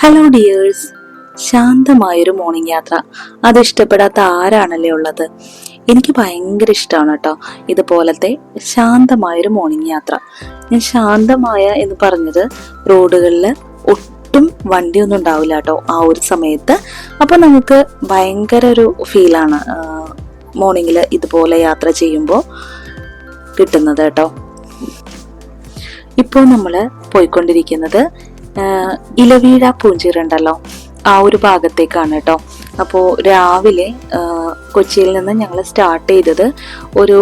Hello dears, ശാന്തമായൊരു morning യാത്ര അത് ഇഷ്ടപ്പെടാത്ത ആരാണല്ലേ ഉള്ളത്. എനിക്ക് ഭയങ്കര ഇഷ്ടമാണ് കേട്ടോ ഇതുപോലത്തെ ശാന്തമായൊരു മോർണിംഗ് യാത്ര. ഞാൻ ശാന്തമായ എന്ന് പറഞ്ഞത് റോഡുകളിൽ ഒട്ടും വണ്ടിയൊന്നും ഉണ്ടാവില്ല കേട്ടോ ആ ഒരു സമയത്ത്. അപ്പോൾ നമുക്ക് ഭയങ്കര ഒരു ഫീലാണ് മോർണിംഗിൽ ഇതുപോലെ യാത്ര ചെയ്യുമ്പോൾ കിട്ടുന്നത് കേട്ടോ. ഇപ്പോൾ നമ്മൾ പോയിക്കൊണ്ടിരിക്കുന്നത് ഇലവീഴ പൂഞ്ചിറ ഉണ്ടല്ലോ, ആ ഒരു ഭാഗത്തേക്കാണ് കേട്ടോ. അപ്പോൾ രാവിലെ കൊച്ചിയിൽ നിന്ന് ഞങ്ങൾ സ്റ്റാർട്ട് ചെയ്തത് ഒരു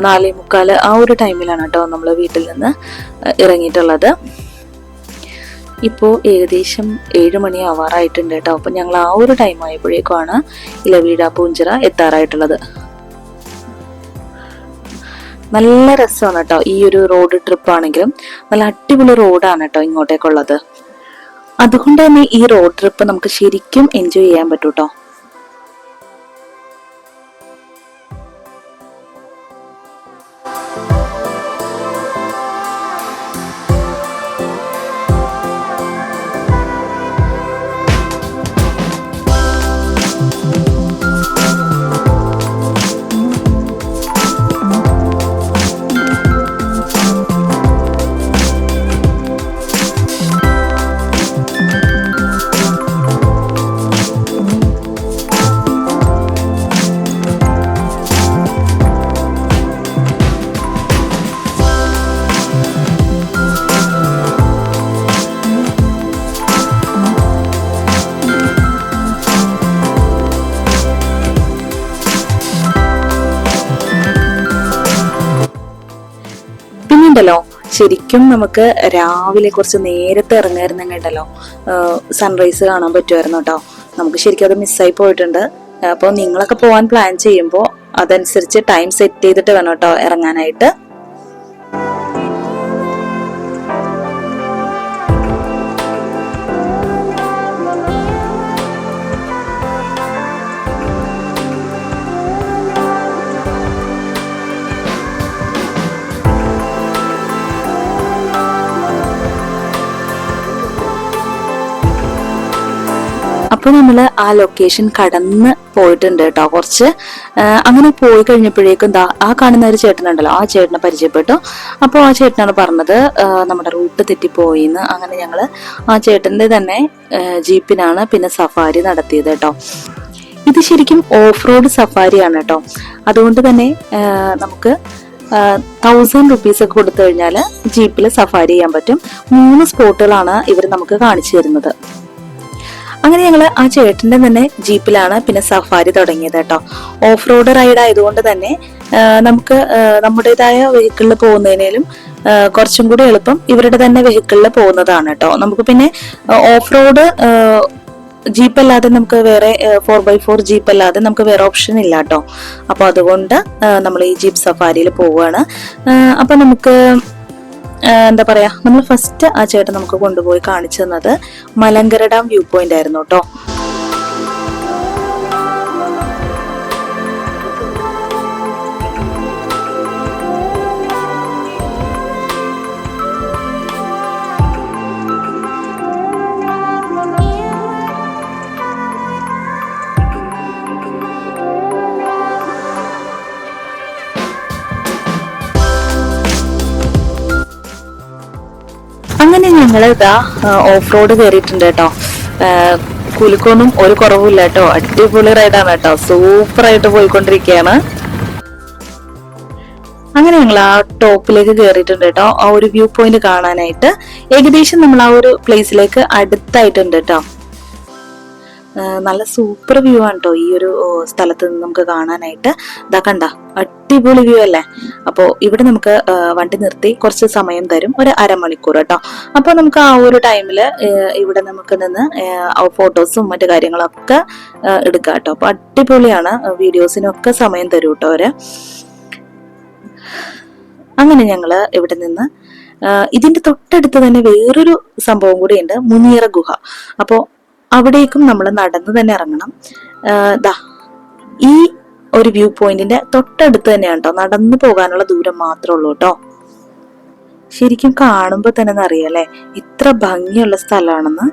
4:45 ആ ഒരു ടൈമിലാണ് കേട്ടോ നമ്മൾ വീട്ടിൽ നിന്ന് ഇറങ്ങിയിട്ടുള്ളത്. ഇപ്പോൾ ഏകദേശം 7 മണി ആവാറായിട്ടുണ്ട് കേട്ടോ. അപ്പോൾ ഞങ്ങൾ ആ ഒരു ടൈം ആയപ്പോഴേക്കുമാണ് ഇലവീഴ പൂഞ്ചിറ എത്താറായിട്ടുള്ളത്. നല്ല രസമാണ് കേട്ടോ ഈ ഒരു റോഡ് ട്രിപ്പ് ആണെങ്കിലും. നല്ല അടിപൊളി റോഡാണ് കേട്ടോ ഇങ്ങോട്ടേക്കുള്ളത്. അതുകൊണ്ട് തന്നെ ഈ റോഡ് ട്രിപ്പ് നമുക്ക് ശരിക്കും എൻജോയ് ചെയ്യാൻ പറ്റും കേട്ടോ. ല്ലോ ശരിക്കും നമുക്ക് രാവിലെ കുറച്ച് നേരത്തെ ഇറങ്ങായിരുന്നെങ്കിലോ സൺറൈസ് കാണാൻ പറ്റുമായിരുന്നു കേട്ടോ. നമുക്ക് ശരിക്കും അത് മിസ്സായി പോയിട്ടുണ്ട്. അപ്പോൾ നിങ്ങളൊക്കെ പോകാൻ പ്ലാൻ ചെയ്യുമ്പോൾ അതനുസരിച്ച് ടൈം സെറ്റ് ചെയ്തിട്ട് വേണം കേട്ടോ ഇറങ്ങാനായിട്ട്. അപ്പോൾ നമ്മൾ ആ ലൊക്കേഷൻ കടന്ന് പോയിട്ടുണ്ട് കേട്ടോ കുറച്ച്. അങ്ങനെ പോയി കഴിഞ്ഞപ്പോഴേക്കും ആ കാണുന്ന ഒരു ചേട്ടനുണ്ടല്ലോ, ആ ചേട്ടനെ പരിചയപ്പെട്ടു. അപ്പോൾ ആ ചേട്ടനാണ് പറഞ്ഞത് നമ്മുടെ റൂട്ട് തെറ്റിപ്പോയിന്ന്. അങ്ങനെ ഞങ്ങൾ ആ ചേട്ടൻ്റെ തന്നെ ജീപ്പിനാണ് പിന്നെ സഫാരി നടത്തിയത് കേട്ടോ. ഇത് ശരിക്കും ഓഫ് റോഡ് സഫാരിയാണ് കേട്ടോ. അതുകൊണ്ട് തന്നെ നമുക്ക് 1000 rupees ഒക്കെ കൊടുത്തു കഴിഞ്ഞാൽ ജീപ്പിൽ സഫാരി ചെയ്യാൻ പറ്റും. 3 സ്പോട്ടുകളാണ് ഇവർ നമുക്ക് കാണിച്ചു തരുന്നത്. അങ്ങനെ ഞങ്ങൾ ആ ചേട്ടന്റെ തന്നെ ജീപ്പിലാണ് പിന്നെ സഫാരി തുടങ്ങിയത് കേട്ടോ. ഓഫ് റോഡ് റൈഡ് ആയതുകൊണ്ട് തന്നെ നമുക്ക് നമ്മുടേതായ വെഹിക്കിളിൽ പോകുന്നതിനേലും കുറച്ചും കൂടി എളുപ്പം ഇവരുടെ തന്നെ വെഹിക്കിളിൽ പോകുന്നതാണ് കേട്ടോ. നമുക്ക് പിന്നെ ഓഫ് റോഡ് ജീപ്പ് അല്ലാതെ നമുക്ക് വേറെ 4x4 ജീപ്പ് അല്ലാതെ നമുക്ക് വേറെ ഓപ്ഷൻ ഇല്ല കേട്ടോ. അപ്പൊ അതുകൊണ്ട് നമ്മൾ ഈ ജീപ്പ് സഫാരിയിൽ പോവുകയാണ്. അപ്പൊ നമുക്ക് എന്താ പറയാ, നമ്മൾ ഫസ്റ്റ് ആ ചേട്ടൻ നമുക്ക് കൊണ്ടുപോയി കാണിച്ചു തന്നത് മലങ്കര ഡാം വ്യൂ പോയിന്റ് ആയിരുന്നു കേട്ടോ. അങ്ങനെ ഞങ്ങൾ ഇതാ ഓഫ് റോഡ് കയറിയിട്ടുണ്ട് കേട്ടോ. കുലുക്കൊന്നും ഒരു കുറവില്ല കേട്ടോ. അടിപൊളി റൈഡാണ് കേട്ടോ. സൂപ്പറായിട്ട് പോയിക്കൊണ്ടിരിക്കുകയാണ്. അങ്ങനെ ഞങ്ങൾ ആ ടോപ്പിലേക്ക് കയറിയിട്ടുണ്ട് കേട്ടോ, ആ ഒരു വ്യൂ പോയിന്റ് കാണാനായിട്ട്. ഏകദേശം നമ്മൾ ആ ഒരു പ്ലേസിലേക്ക് അടുത്തായിട്ടുണ്ട് കേട്ടോ. നല്ല സൂപ്പർ വ്യൂ ആണ് കേട്ടോ ഈ ഒരു സ്ഥലത്ത് നിന്ന് നമുക്ക് കാണാനായിട്ട്. ഇതാ കണ്ട, അടിപൊളി വ്യൂ അല്ലേ. അപ്പോൾ ഇവിടെ നമുക്ക് വണ്ടി നിർത്തി കുറച്ച് സമയം തരും, ഒരു അരമണിക്കൂർ കേട്ടോ. അപ്പോൾ നമുക്ക് ആ ഒരു ടൈമിൽ ഇവിടെ നമുക്ക് നിന്ന് ഫോട്ടോസും മറ്റു കാര്യങ്ങളൊക്കെ എടുക്കാം കേട്ടോ. അപ്പൊ അടിപൊളിയാണ്, വീഡിയോസിനൊക്കെ സമയം തരും കേട്ടോ അവര്. അങ്ങനെ ഞങ്ങള് ഇവിടെ നിന്ന് ഇതിന്റെ തൊട്ടടുത്ത് തന്നെ വേറൊരു സംഭവം കൂടിയുണ്ട്, മുനിയറ ഗുഹ. അപ്പോ അവിടേക്കും നമ്മൾ നടന്ന് തന്നെ ഇറങ്ങണം. ഈ ഒരു വ്യൂ പോയിന്റിന്റെ തൊട്ടടുത്ത് തന്നെയാണ് കേട്ടോ, നടന്നു പോകാനുള്ള ദൂരം മാത്രമേ ഉള്ളൂ കേട്ടോ. ശരിക്കും കാണുമ്പോൾ തന്നെ അറിയാലേ ഇത്ര ഭംഗിയുള്ള സ്ഥലമാണെന്ന്.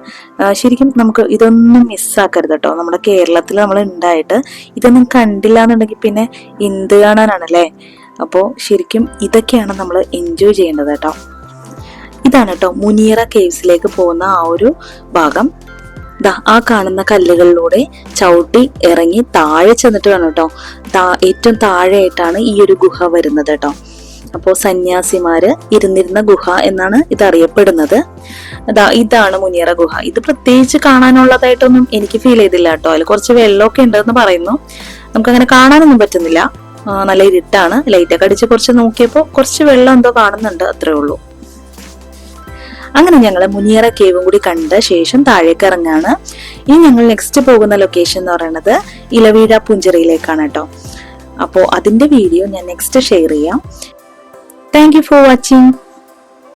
ശരിക്കും നമുക്ക് ഇതൊന്നും മിസ്സാക്കരുത് കേട്ടോ. നമ്മുടെ കേരളത്തിൽ നമ്മൾ ഉണ്ടായിട്ട് ഇതൊന്നും കണ്ടില്ല എന്നുണ്ടെങ്കിൽ പിന്നെ എന്ത് കാണാനാണല്ലേ. അപ്പോൾ ശരിക്കും ഇതൊക്കെയാണ് നമ്മൾ എൻജോയ് ചെയ്യേണ്ടത് കേട്ടോ. ഇതാണ് കേട്ടോ മുനിയറ കേവ്സിലേക്ക് പോകുന്ന ആ ഒരു ഭാഗം. ആ കാണുന്ന കല്ലുകളിലൂടെ ചവിട്ടി ഇറങ്ങി താഴെ ചെന്നിട്ട് വേണം കേട്ടോ. ഏറ്റവും താഴെയായിട്ടാണ് ഈ ഒരു ഗുഹ വരുന്നത് കേട്ടോ. അപ്പോൾ സന്യാസിമാര് ഇരുന്നിരുന്ന ഗുഹ എന്നാണ് ഇത് അറിയപ്പെടുന്നത്. ഇതാണ് മുനിയറ ഗുഹ. ഇത് പ്രത്യേകിച്ച് കാണാനുള്ളതായിട്ടൊന്നും എനിക്ക് ഫീൽ ചെയ്തില്ല കേട്ടോ. അതിൽ കുറച്ച് വെള്ളമൊക്കെ ഉണ്ടെന്ന് പറയുന്നു. നമുക്കങ്ങനെ കാണാനൊന്നും പറ്റുന്നില്ല, നല്ല ഇരുട്ടാണ്. ലൈറ്റൊക്കെ അടിച്ച് കുറച്ച് നോക്കിയപ്പോൾ കുറച്ച് വെള്ളം എന്തോ കാണുന്നുണ്ട്, അത്രേ ഉള്ളൂ. അങ്ങനെ ഞങ്ങൾ മുനിയറ കേവും കൂടി കണ്ട ശേഷം താഴേക്ക് ഇറങ്ങാണ്. ഇനി ഞങ്ങൾ നെക്സ്റ്റ് പോകുന്ന ലൊക്കേഷൻ എന്ന് പറയുന്നത് ഇലവീഴ പുഞ്ചിറയിലേക്കാണ് കേട്ടോ. അപ്പോൾ അതിന്റെ വീഡിയോ ഞാൻ നെക്സ്റ്റ് ഷെയർ ചെയ്യാം. Thank you for watching.